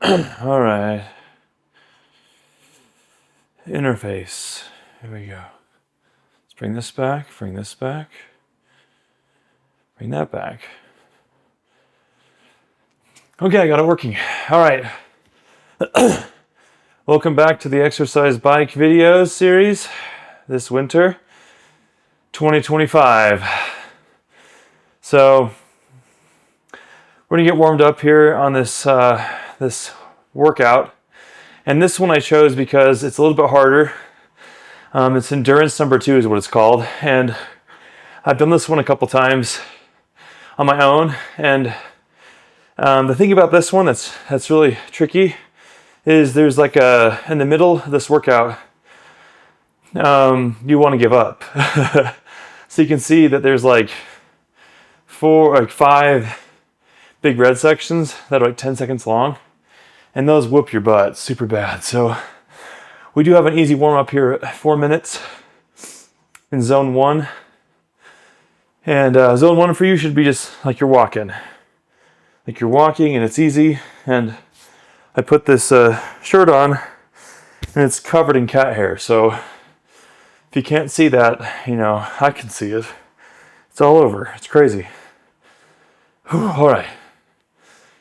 All right. Interface. Here we go. Let's bring this back, bring this back, bring that back. Okay, I got it working. All right. Welcome back to the exercise bike videos series this winter 2025. So we're gonna get warmed up here on this this workout, and this one I chose because it's a little bit harder. It's endurance number 2 is what it's called, and I've done this one a couple times on my own. And the thing about this one that's really tricky is there's like in the middle of this workout, you want to give up. So you can see that there's like 5 big red sections that are like 10 seconds long, and those whoop your butt super bad. So we do have an easy warm up here at 4 minutes in zone 1. And zone 1 for you should be just like you're walking. Like you're walking and it's easy. And I put this shirt on and it's covered in cat hair. So if you can't see that, I can see it. It's all over. It's crazy. Whew, all right.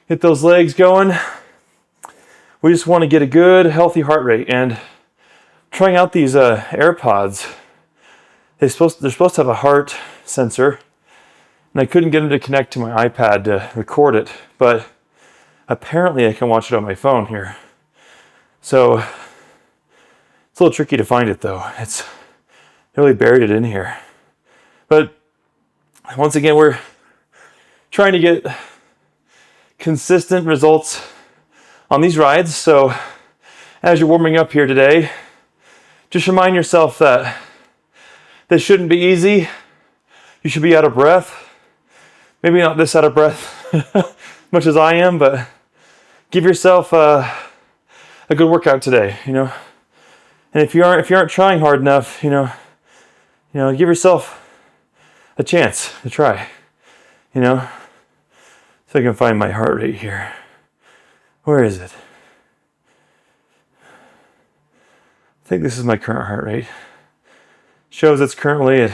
Get those legs going. We just want to get a good, healthy heart rate. And trying out these AirPods, they're supposed to have a heart sensor, and I couldn't get them to connect to my iPad to record it, but apparently I can watch it on my phone here. So it's a little tricky to find it though. It's really buried it in here. But once again, we're trying to get consistent results on these rides. So as you're warming up here today, just remind yourself that this shouldn't be easy. You should be out of breath. Maybe not this out of breath much as I am, but give yourself a good workout today, And if you aren't trying hard enough, give yourself a chance to try, So I can find my heart rate here. Where is it? I think this is my current heart rate. Shows it's currently at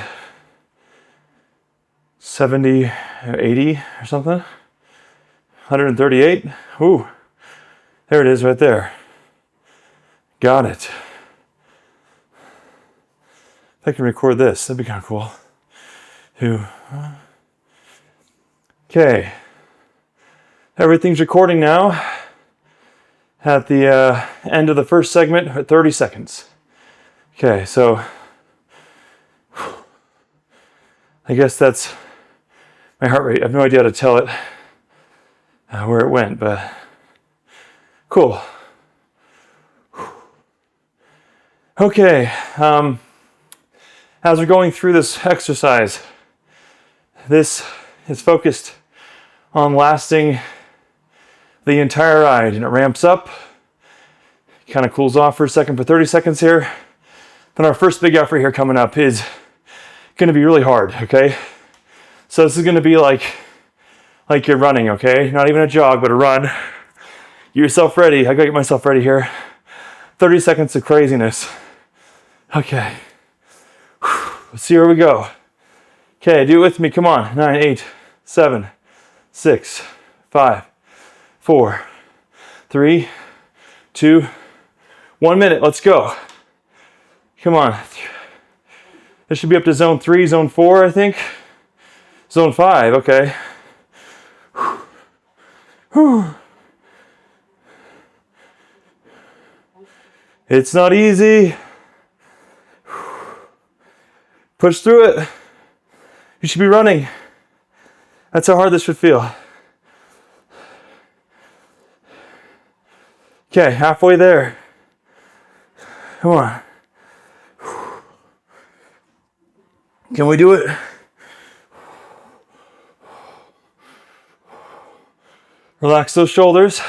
70, 80 or something. 138. Ooh, there it is right there. Got it. If I can record this, that'd be kind of cool. Okay. Everything's recording now. At the end of the first segment at 30 seconds. Okay, so I guess that's my heart rate. I have no idea how to tell it where it went, but cool. Okay, as we're going through this exercise, this is focused on lasting the entire ride, and it ramps up, kind of cools off for a second for 30 seconds here. Then our first big effort here coming up is going to be really hard, okay? So this is going to be like you're running, okay? Not even a jog, but a run. Get yourself ready. I got to get myself ready here. 30 seconds of craziness. Okay. Let's see where we go. Okay, do it with me. Come on. 9, 8, 7, 6, 5, 4, 3, 2, 1 minute. Let's go. Come on. This should be up to zone 3, zone 4, I think. Zone 5, okay. Whew. It's not easy. Push through it. You should be running. That's how hard this should feel. Okay, halfway there. Come on. Can we do it? Relax those shoulders.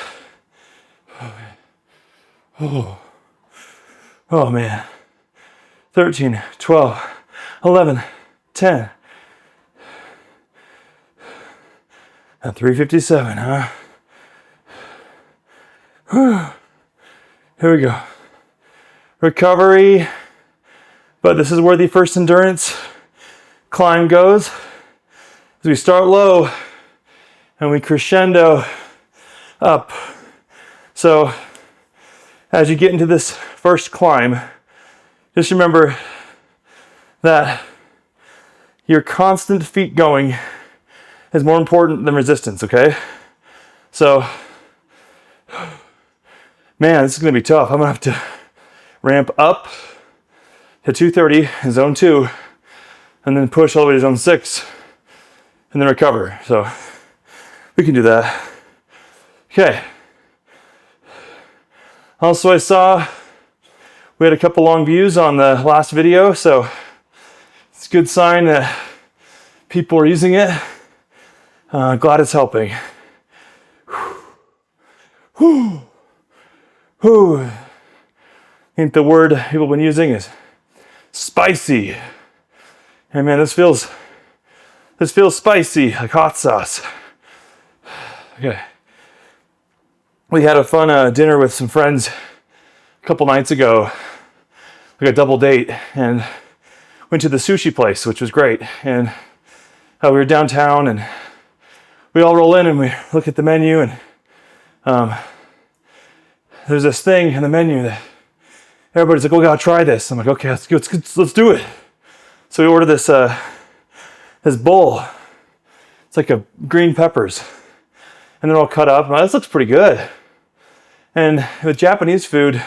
Oh man. 13, 12, 11, 10. At 3:57, huh? Here we go. Recovery. But this is where the first endurance climb goes. As we start low and we crescendo up. So as you get into this first climb, just remember that your constant feet going is more important than resistance, okay? So, man, this is gonna be tough. I'm gonna have to ramp up to 230 in zone 2, and then push all the way to zone 6, and then recover. So, we can do that. Okay. Also, I saw we had a couple long views on the last video, so it's a good sign that people are using it. Glad it's helping. Whew. Whew. I think the word people have been using is spicy. And man, this feels spicy, like hot sauce. Okay. We had a fun dinner with some friends a couple nights ago, like a double date, and went to the sushi place, which was great. And we were downtown, and we all roll in and we look at the menu, and there's this thing in the menu that everybody's like, "Oh, we gotta try this." I'm like, "Okay, let's do it." So we ordered this bowl. It's like a green peppers, and they're all cut up. This looks pretty good. And with Japanese food,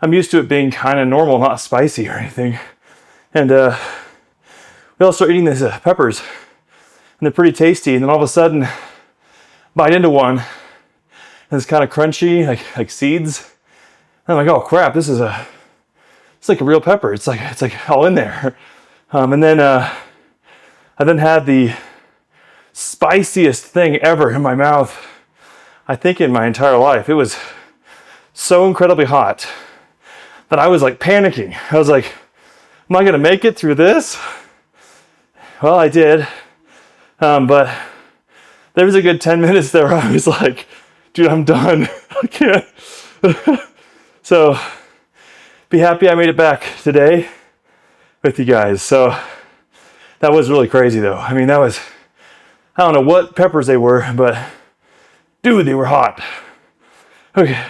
I'm used to it being kind of normal, not spicy or anything. And we all start eating these peppers, and they're pretty tasty. And then all of a sudden, bite into one, and it's kind of crunchy, like seeds. And I'm like, "Oh crap! It's like a real pepper. It's like all in there." And then I then had the spiciest thing ever in my mouth, I think in my entire life. It was so incredibly hot that I was like panicking. I was like, "Am I gonna make it through this?" Well, I did. But there was a good 10 minutes there where I was like, "Dude, I'm done. I can't." So be happy I made it back today with you guys. So that was really crazy though. I mean, I don't know what peppers they were, but dude, they were hot. Okay.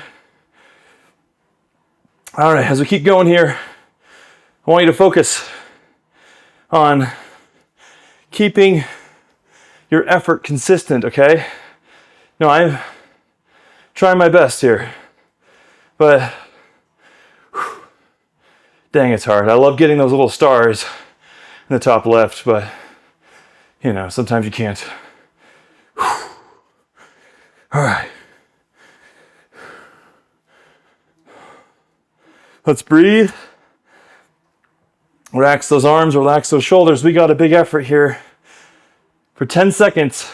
All right, as we keep going here, I want you to focus on keeping your effort consistent, okay? No, I'm trying my best here, but dang, it's hard. I love getting those little stars in the top left, but sometimes you can't. All right. Let's breathe. Relax those arms, relax those shoulders. We got a big effort here for 10 seconds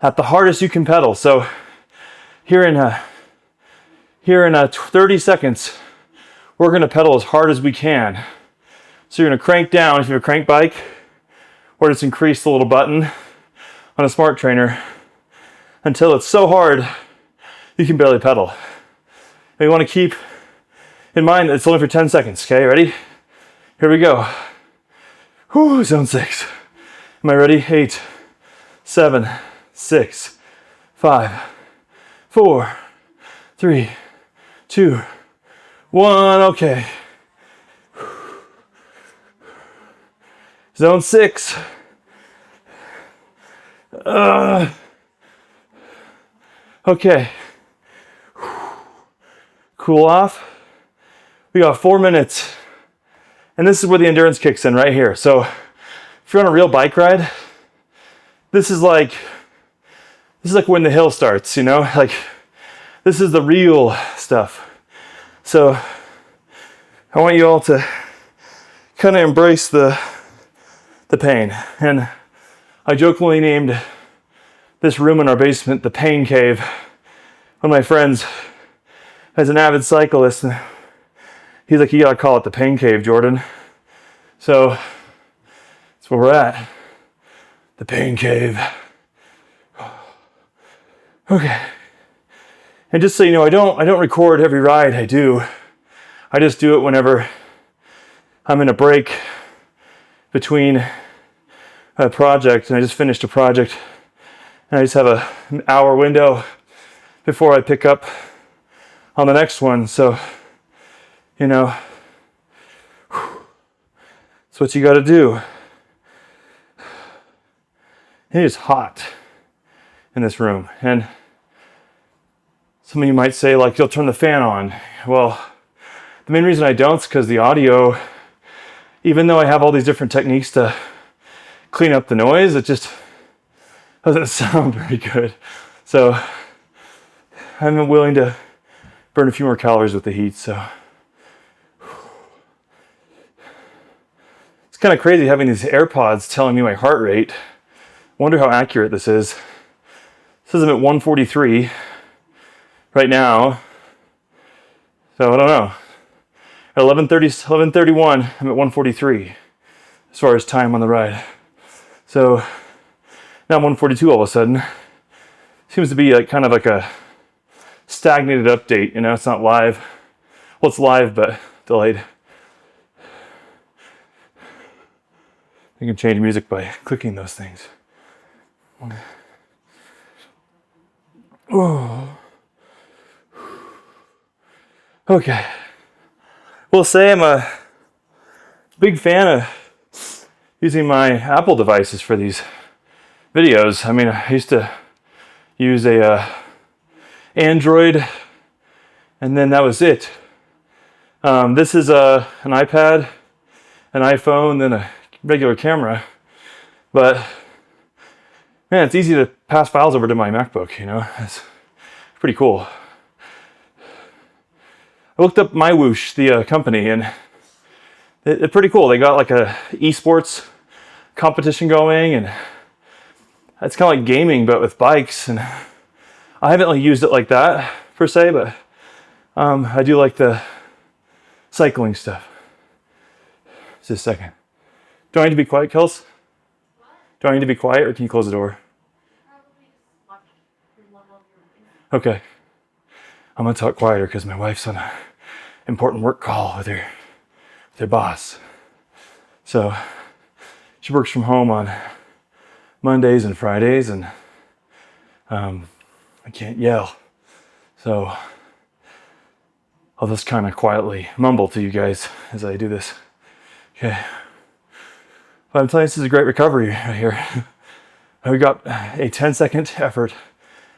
at the hardest you can pedal. So here in 30 seconds, we're going to pedal as hard as we can. So you're going to crank down if you have a crank bike, or just increase the little button on a smart trainer until it's so hard you can barely pedal. And you want to keep in mind that it's only for 10 seconds, okay? Ready? Here we go. Whew, zone 6. Am I ready? 8, 7, 6, 5, 4, 3, 2, 1. Okay. Zone 6. Okay. Cool off. We got 4 minutes. And this is where the endurance kicks in right here. So if you're on a real bike ride, this is like when the hill starts, like this is the real stuff. So I want you all to kind of embrace the pain. And I jokingly named this room in our basement the Pain Cave. One of my friends is an avid cyclist, and he's like, "You gotta call it the Pain Cave, Jordan." So that's where we're at. The Pain Cave. Okay. And just so you know, I don't record every ride I do. I just do it whenever I'm in a break between a project, and I just finished a project, and I just have an hour window before I pick up on the next one. So, you know, that's what you got to do. It is hot in this room, and some of you might say, like, you'll turn the fan on. Well, the main reason I don't is because the audio, even though I have all these different techniques to clean up the noise, it just doesn't sound very good. So I'm willing to burn a few more calories with the heat. So it's kind of crazy having these AirPods telling me my heart rate. Wonder how accurate this is. It says I'm at 143 right now. So I don't know. At 11:31, I'm at 143 as far as time on the ride. So now I'm 142 all of a sudden. Seems to be like kind of like a stagnated update, you know, it's not live. Well, it's live, but delayed. You can change music by clicking those things. Oh. Okay. We'll say I'm a big fan of using my Apple devices for these videos. I mean, I used to use a Android, and then that was it. This is an iPad, an iPhone, then a regular camera. But man, it's easy to pass files over to my MacBook, you know? It's pretty cool. I looked up MyWhoosh, the company, and they're pretty cool. They got like a esports competition going, and it's kind of like gaming, but with bikes. And I haven't like used it like that per se, but I do like the cycling stuff. Just a second. Do I need to be quiet, Kels? What? Do I need to be quiet, or can you close the door? Okay. I'm gonna talk quieter because my wife's on an important work call with her boss. So she works from home on Mondays and Fridays, and I can't yell. So I'll just kind of quietly mumble to you guys as I do this. Okay. But I'm telling you, this is a great recovery right here. We got a 10-second effort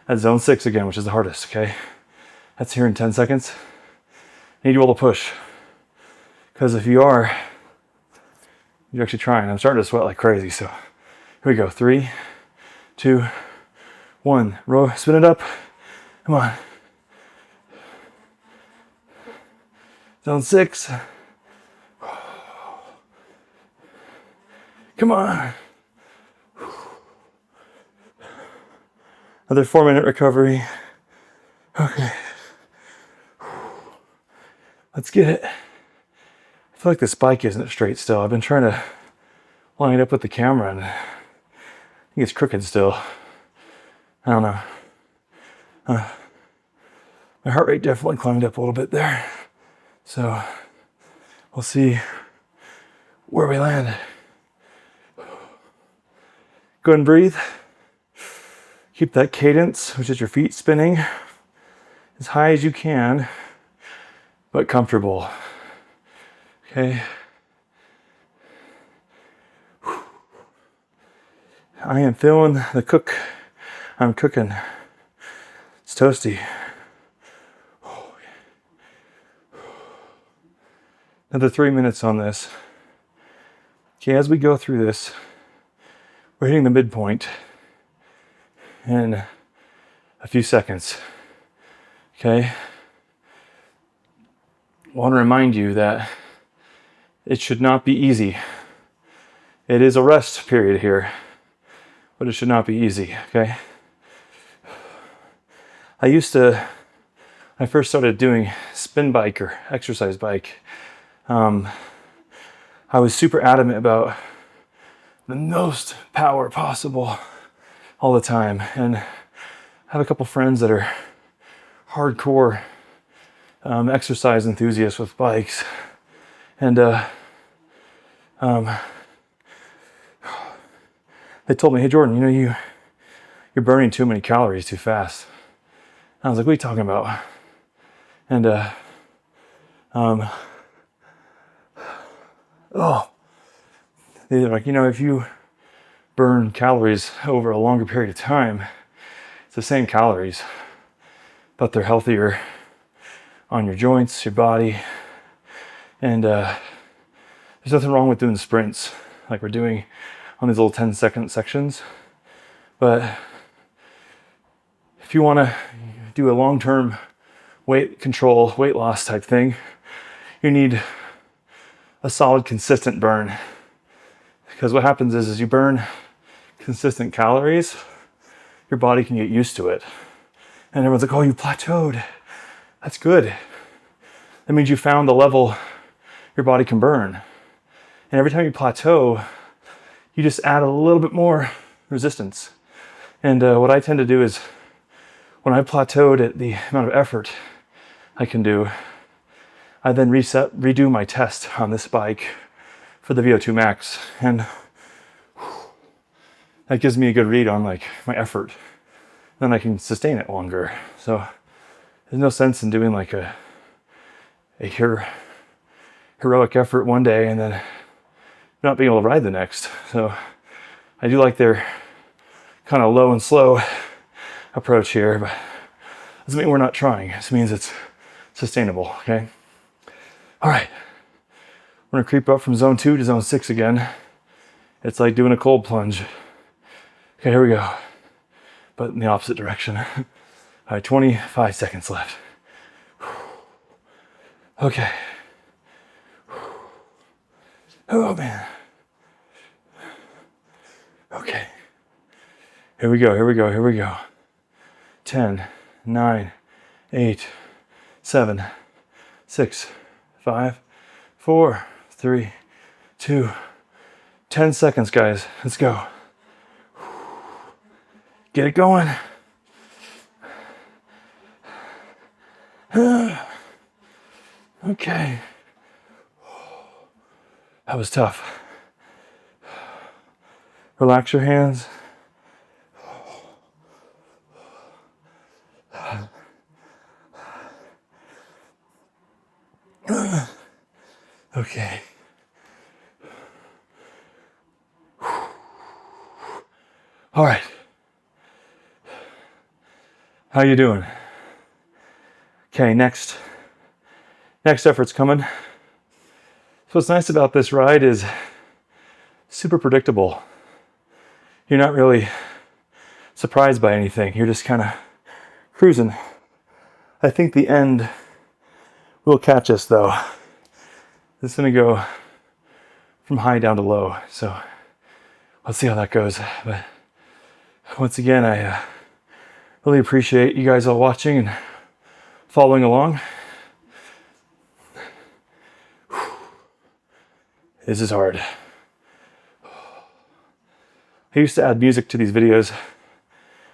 at zone 6 again, which is the hardest, okay? That's here in 10 seconds. I need you all to push. Because if you are, you're actually trying. I'm starting to sweat like crazy, so here we go. 3, 2, 1. Row, spin it up. Come on. Zone 6. Come on. Another 4-minute recovery. Okay. Let's get it. I feel like the spike isn't straight still. I've been trying to line it up with the camera, and I think it's crooked still. I don't know. My heart rate definitely climbed up a little bit there. So we'll see where we land. Go ahead and breathe. Keep that cadence, which is your feet spinning, as high as you can, but comfortable. Okay. I am feeling the cook. I'm cooking. It's toasty. Another 3 minutes on this. Okay, as we go through this, we're hitting the midpoint in a few seconds. Okay? I want to remind you that it should not be easy. It is a rest period here, but it should not be easy, okay? When I first started doing spin bike or exercise bike, I was super adamant about the most power possible all the time. And I have a couple friends that are hardcore exercise enthusiasts with bikes, and they told me, "Hey Jordan, you know you're burning too many calories too fast." And I was like, "What are you talking about?" And they're like, "You know, if you burn calories over a longer period of time, it's the same calories, but they're healthier on your joints, your body, and there's nothing wrong with doing sprints like we're doing on these little 10-second sections. But if you want to do a long-term weight control, weight loss type thing, you need a solid, consistent burn. Because what happens is you burn consistent calories, your body can get used to it. And everyone's like, oh, you plateaued. That's good. That means you found the level your body can burn. And every time you plateau, you just add a little bit more resistance. And what I tend to do is, when I plateaued at the amount of effort I can do, I then redo my test on this bike for the VO2 max. And that gives me a good read on like my effort. Then I can sustain it longer. So there's no sense in doing like a heroic effort one day and then not being able to ride the next. So I do like their kind of low and slow approach here, but doesn't mean we're not trying. It just means it's sustainable, okay? All right, we're gonna creep up from zone 2 to zone 6 again. It's like doing a cold plunge. Okay, here we go, but in the opposite direction. All right, 25 seconds left. Okay. Oh man. Okay. Here we go. 10, 9, 8, 7, 6, 5, 4, 3, 2, 10 seconds, guys. Let's go. Get it going. Okay. That was tough. Relax your hands. Okay. All right. How you doing? Okay, next effort's coming. So what's nice about this ride is super predictable. You're not really surprised by anything. You're just kind of cruising. I think the end will catch us though. This is gonna go from high down to low. So let's see how that goes. But once again, I really appreciate you guys all watching and following along. This is hard. I used to add music to these videos,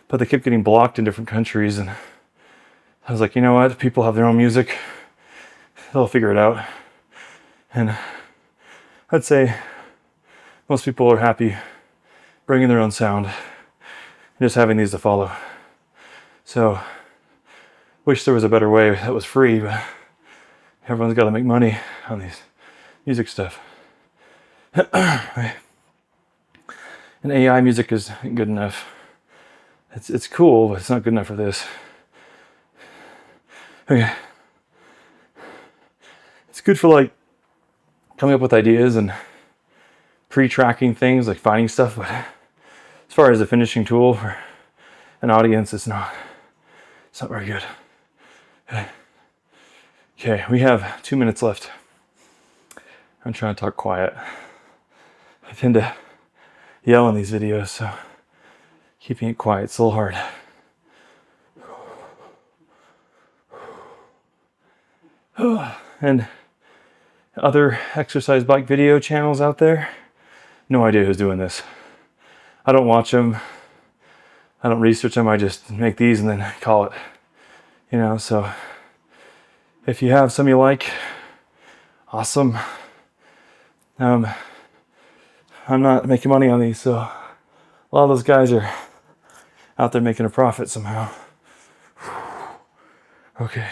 but they kept getting blocked in different countries, and I was like, you know what? People have their own music. They'll figure it out. And I'd say most people are happy bringing their own sound and just having these to follow. So, wish there was a better way that was free, but everyone's got to make money on these music stuff. And AI music isn't good enough. It's cool, but it's not good enough for this. Okay. It's good for like coming up with ideas and pre-tracking things, like finding stuff, but as far as a finishing tool for an audience, it's not very good. Okay, we have 2 minutes left. I'm trying to talk quiet. I tend to yell in these videos, so keeping it quiet is a little hard. And other exercise bike video channels out there, no idea who's doing this. I don't watch them. I don't research them. I just make these and then call it. You know, so if you have some you like, awesome. I'm not making money on these, so a lot of those guys are out there making a profit somehow. Okay.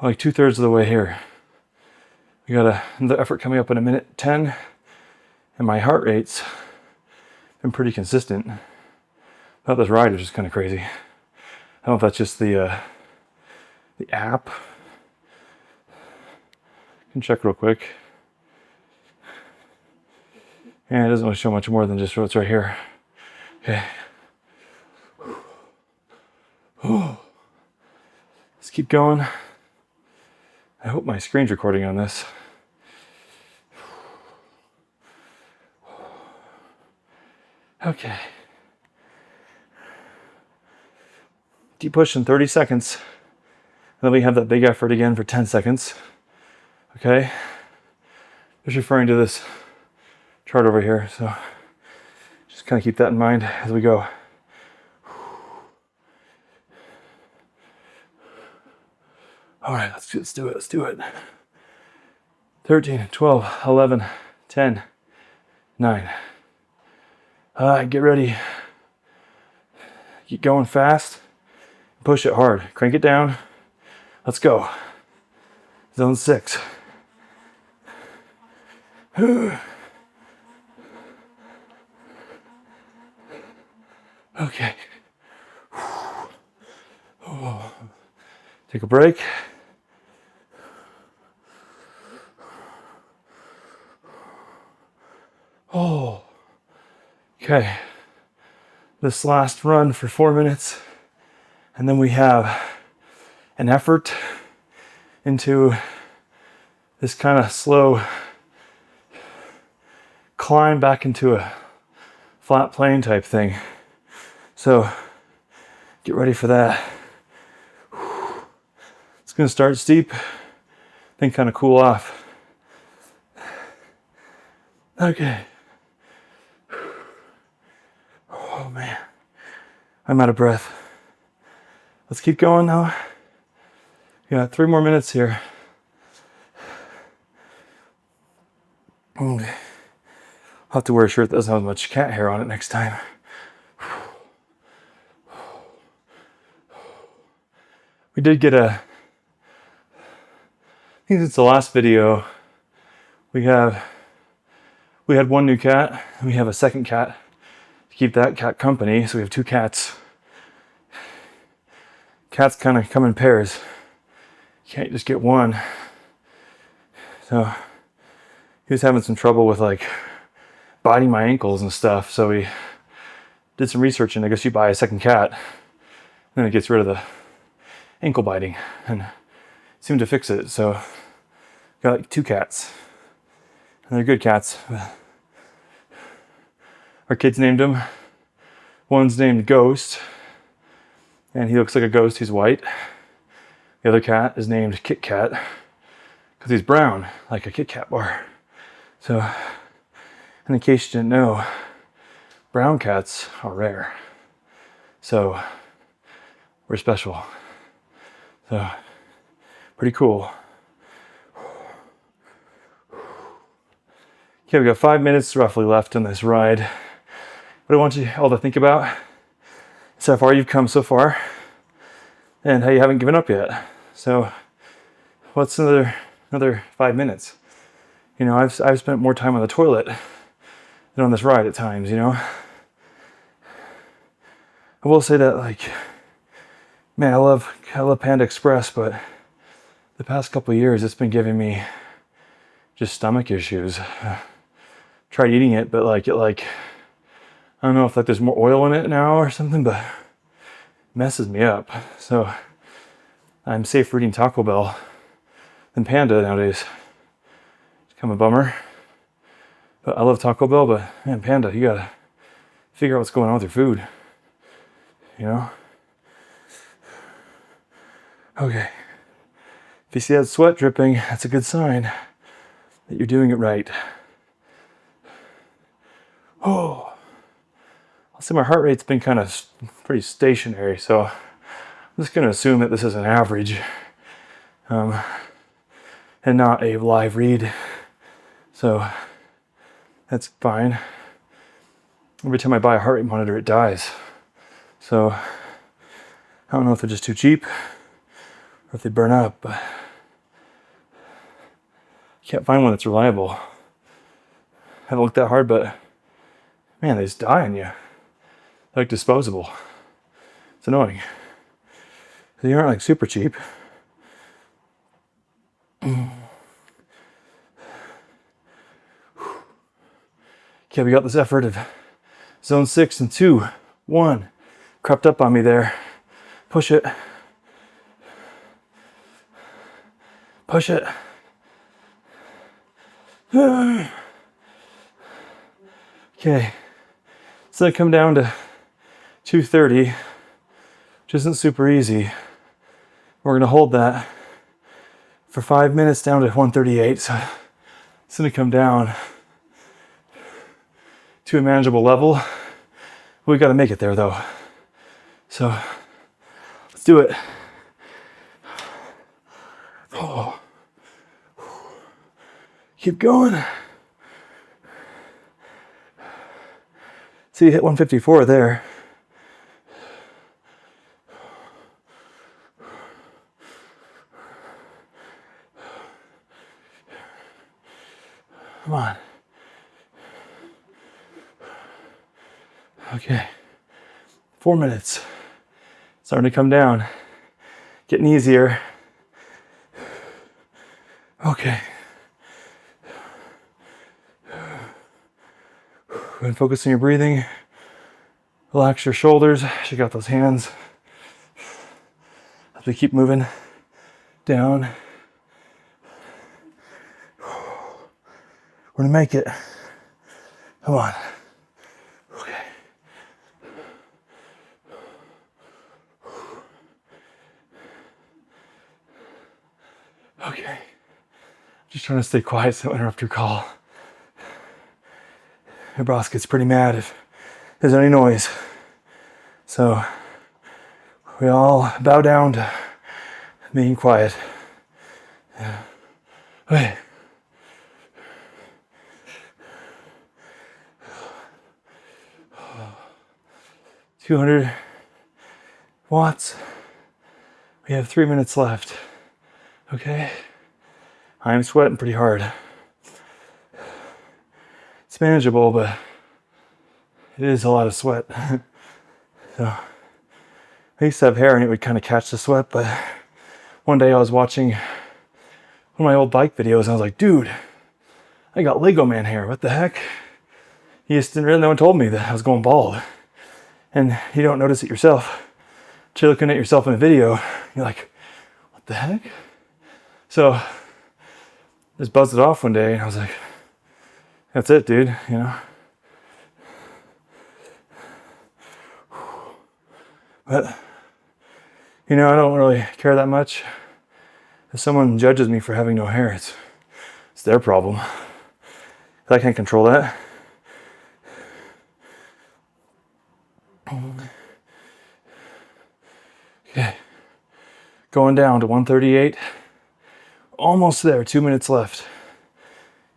Like 2/3 of the way here. We got another effort coming up in a minute 10, and my heart rate's been pretty consistent. But this ride is just kind of crazy. I don't know if that's just the app. I can check real quick. And it doesn't really show much more than just what's right here. Okay. Let's keep going. I hope my screen's recording on this. Okay. Keep pushing 30 seconds. And then we have that big effort again for 10 seconds. Okay. Just referring to this chart over here. So just kind of keep that in mind as we go. All right, let's do it. Let's do it. 13, 12, 11, 10, 9. Get ready. Keep going fast. Push it hard. Crank it down. Let's go. Zone 6. Okay. Take a break. Oh. Okay. This last run for 4 minutes. And then we have an effort into this kind of slow climb back into a flat plane type thing. So get ready for that. It's going to start steep, then kind of cool off. Okay. Oh man, I'm out of breath. Let's keep going now. We got 3 more minutes here. Okay. I'll have to wear a shirt that doesn't have much cat hair on it next time. We did get I think it's the last video. We had one new cat, and we have a second cat to keep that cat company. So we have 2 cats. Cats kind of come in pairs. You can't just get one. So he was having some trouble with like biting my ankles and stuff. So we did some research, and I guess you buy a second cat, and then it gets rid of the ankle biting, and seemed to fix it. So got like 2 cats, and they're good cats. Our kids named them. One's named Ghost, and he looks like a ghost. He's white. The other cat is named Kit Kat because he's brown, like a Kit Kat bar. So, and in case you didn't know, brown cats are rare. So, we're special. So, pretty cool. Okay, we got 5 minutes roughly left on this ride. What I want you all to think about is how far you've come so far and how you haven't given up yet. So, what's another 5 minutes? You know, I've spent more time on the toilet than on this ride at times, you know. I will say that, like, man, I love Panda Express, but the past couple of years it's been giving me just stomach issues. Tried eating it, but I don't know if like there's more oil in it now or something, but it messes me up. So I'm safer eating Taco Bell than Panda nowadays. It's kind of a bummer. But I love Taco Bell, but man, Panda, you gotta figure out what's going on with your food. You know? Okay. If you see that sweat dripping, that's a good sign that you're doing it right. Oh. I'll So my heart rate's been kind of pretty stationary, so I'm just going to assume that this is an average and not a live read. So that's fine. Every time I buy a heart rate monitor, it dies. So I don't know if they're just too cheap or if they burn up, but I can't find one that's reliable. I haven't looked that hard, but man, they just die on you. They're like disposable. It's annoying. They aren't like super cheap. Okay, we got this effort of zone 6 and 2, 1. Crept up on me there. Push it. Push it. Okay, so I come down to 230, which isn't super easy. We're gonna hold that for 5 minutes down to 138. So it's gonna come down to a manageable level. We gotta make it there though. So let's do it. Oh. Keep going. See, you hit 154 there. Come on. Okay. 4 minutes. Starting to come down. Getting easier. Okay. Go ahead and focus on your breathing. Relax your shoulders. Shake out those hands. As we keep moving down. We're gonna make it. Come on. Okay. Okay. Just trying to stay quiet so I don't interrupt your call. Your boss gets pretty mad if there's any noise. So we all bow down to being quiet. Yeah. Okay. $200 watts. We have 3 minutes left. Okay. I'm sweating pretty hard. It's manageable, but it is a lot of sweat. So I used to have hair and it would kind of catch the sweat, but one day I was watching one of my old bike videos and I was like, dude, I got Lego Man hair. What the heck? You just didn't really, no one told me that I was going bald. And you don't notice it yourself. But you're looking at yourself in a video, you're like, what the heck? So I just buzzed it off one day and I was like, that's it, dude, you know. But, you know, I don't really care that much. If someone judges me for having no hair, it's their problem. I can't control that. Okay. Going down to 138. Almost there, 2 minutes left.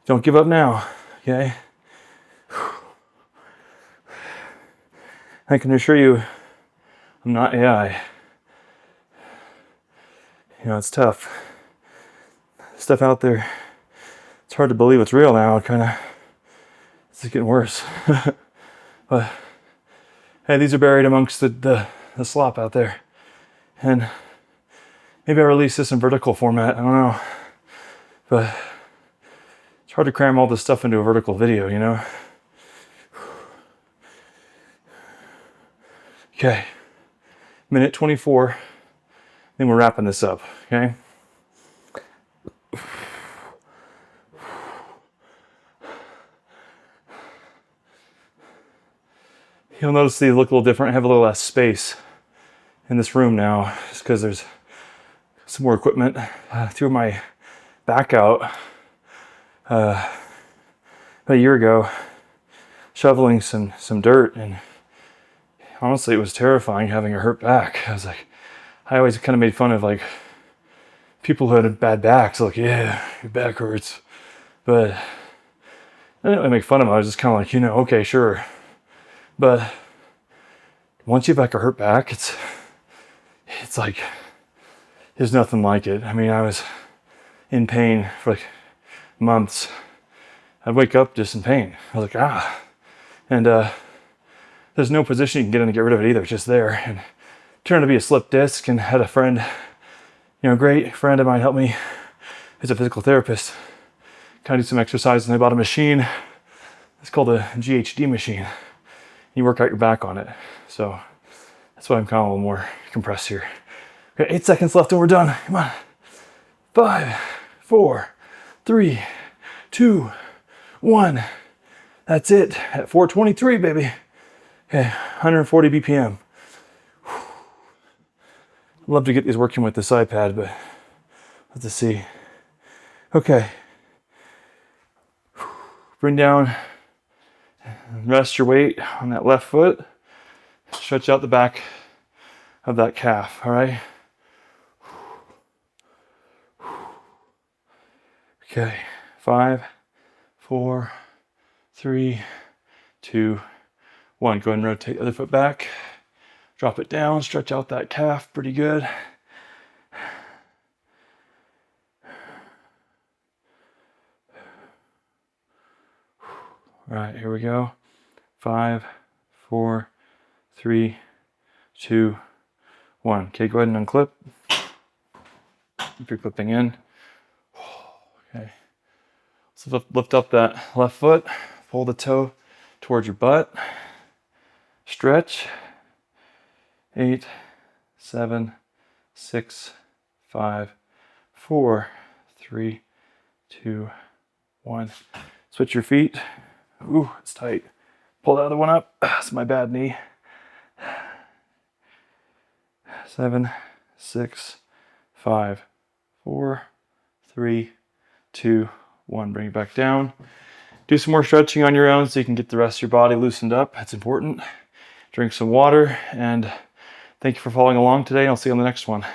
Don't give up now, okay? I can assure you, I'm not AI. You know, it's tough. Stuff out there, it's hard to believe it's real now. It's just getting worse. But hey, these are buried amongst the slop out there. And maybe I release this in vertical format, I don't know. But it's hard to cram all this stuff into a vertical video, you know? Okay, minute 24, then we're wrapping this up, okay? You'll notice these look a little different. I have a little less space in this room now, just because there's some more equipment. Threw my back out about a year ago, shoveling some dirt, and honestly, it was terrifying having a hurt back. I was like, I always kind of made fun of like people who had bad backs, like, yeah, your back hurts. But I didn't really make fun of them. I was just kind of like, okay, sure. But once you have like a hurt back, it's like, there's nothing like it. I mean, I was in pain for like months. I'd wake up just in pain. I was like, And there's no position you can get in to get rid of it either. It's just there. And it turned to be a slip disc, and had a friend, great friend of mine help me. He's a physical therapist. Kind of do some exercises, and they bought a machine. It's called a GHD machine. You work out your back on it. So that's why I'm kind of a little more compressed here. We got 8 seconds left and we're done. Come on. 5, 4, 3, 2, 1. That's it. At 423, baby. Okay, 140 BPM. I'd love to get these working with this iPad, but let's see. Okay. Bring down, rest your weight on that left foot. Stretch out the back of that calf, all right? Okay, 5, 4, 3, 2, 1. Go ahead and rotate the other foot back. Drop it down, stretch out that calf pretty good. All right, here we go. 5, 4, 3, 2, 1. Okay, go ahead and unclip. If you're clipping in. Okay. So lift up that left foot. Pull the toe towards your butt. Stretch. 8, 7, 6, 5, 4, 3, 2, 1. Switch your feet. Ooh, it's tight. Pull the other one up. That's my bad knee. 7, 6, 5, 4, 3, 2, 1. Bring it back down. Do some more stretching on your own so you can get the rest of your body loosened up. That's important. Drink some water, and thank you for following along today. I'll see you on the next one.